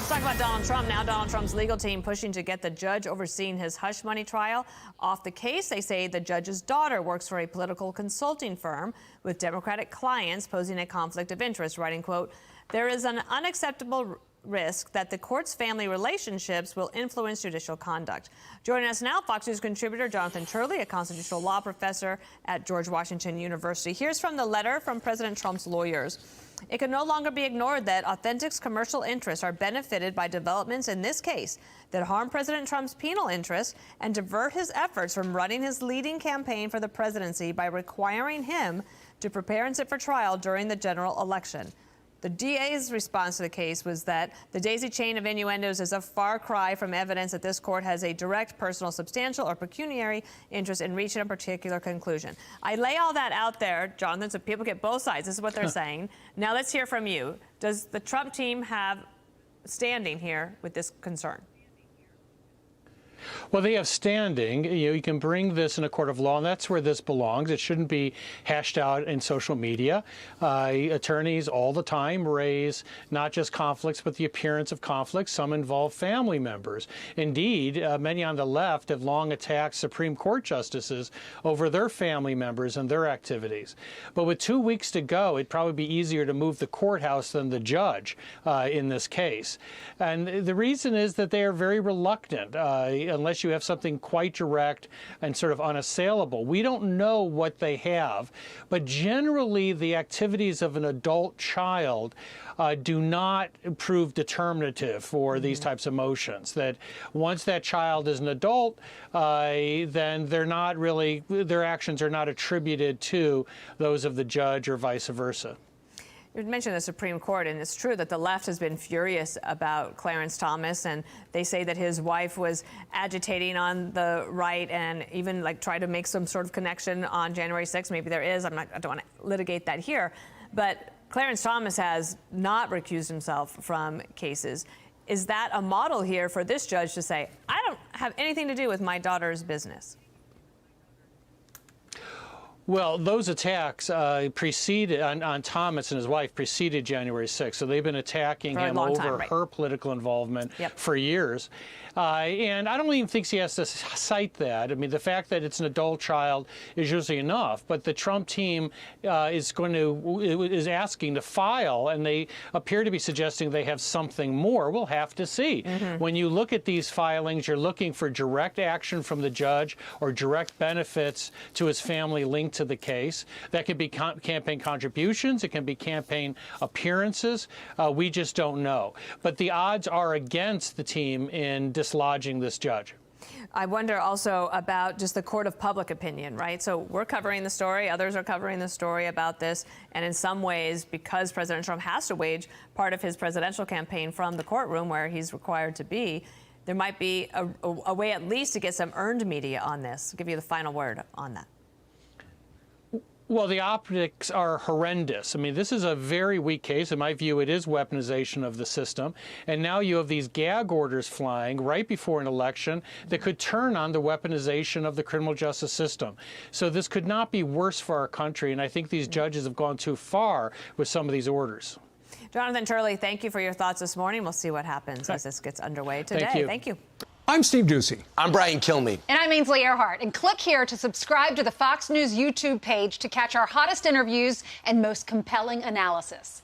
Let's talk about Donald Trump now. Donald Trump's legal team pushing to get the judge overseeing his hush money trial off the case. They say the judge's daughter works for a political consulting firm with Democratic clients, posing a conflict of interest, writing, quote, "There is an unacceptable risk that the court's family relationships will influence judicial conduct." Joining us now, Fox News contributor Jonathan Turley, a constitutional law professor at George Washington University. Here's from the letter from President Trump's lawyers. It can no longer be ignored that Authentic's commercial interests are benefited by developments in this case that harm President Trump's penal interests and divert his efforts from running his leading campaign for the presidency by requiring him to prepare and sit for trial during the general election. The DA's response to the case was that the daisy chain of innuendos is a far cry from evidence that this court has a direct, personal, substantial, or pecuniary interest in reaching a particular conclusion. I lay all that out there, Jonathan, so people get both sides. This is what they're saying. Now let's hear from you. Does the Trump team have standing here with this concern? Well, they have standing. You can bring this in a court of law, and that's where this belongs. It shouldn't be hashed out in social media. Attorneys all the time raise not just conflicts, but the appearance of conflicts. Some involve family members. Indeed, many on the left have long attacked Supreme Court justices over their family members and their activities. But with 2 weeks to go, it'd probably be easier to move the courthouse than the judge in this case. And the reason is that they are very reluctant, unless you have something quite direct and sort of unassailable. We don't know what they have, but generally the activities of an adult child do not prove determinative for these types of motions. That once that child is an adult, then they're not really, their actions are not attributed to those of the judge or vice versa. You mentioned the Supreme Court, and it's true that the left has been furious about Clarence Thomas, and they say that his wife was agitating on the right and even tried to make some sort of connection on January 6th. Maybe there is. I don't want to litigate that here. But Clarence Thomas has not recused himself from cases. Is that a model here for this judge to say, I don't have anything to do with my daughter's business? Well, those attacks preceded on Thomas and his wife preceded January 6th, so they've been attacking him over her political involvement for years. And I don't even think he has to cite that. I mean, the fact that it's an adult child is usually enough. But the Trump team is asking to file, and they appear to be suggesting they have something more. We'll have to see. When you look at these filings, you're looking for direct action from the judge or direct benefits to his family linked to the case. That can be campaign contributions. It can be campaign appearances. We just don't know. But the odds are against the team in dislodging this judge. I wonder also about just the court of public opinion, right? So we're covering the story. Others are covering the story about this. And in some ways, because President Trump has to wage part of his presidential campaign from the courtroom where he's required to be, there might be a way at least to get some earned media on this. I'll give you the final word on that. Well, the optics are horrendous. I mean, this is a very weak case. In my view, it is weaponization of the system. And now you have these gag orders flying right before an election that could turn on the weaponization of the criminal justice system. So this could not be worse for our country. And I think these judges have gone too far with some of these orders. Jonathan Turley, thank you for your thoughts this morning. We'll see what happens as this gets underway today. Thank you. I'm Steve Doocy. I'm Brian Kilmeade. And I'm Ainsley Earhart. And click here to subscribe to the Fox News YouTube page to catch our hottest interviews and most compelling analysis.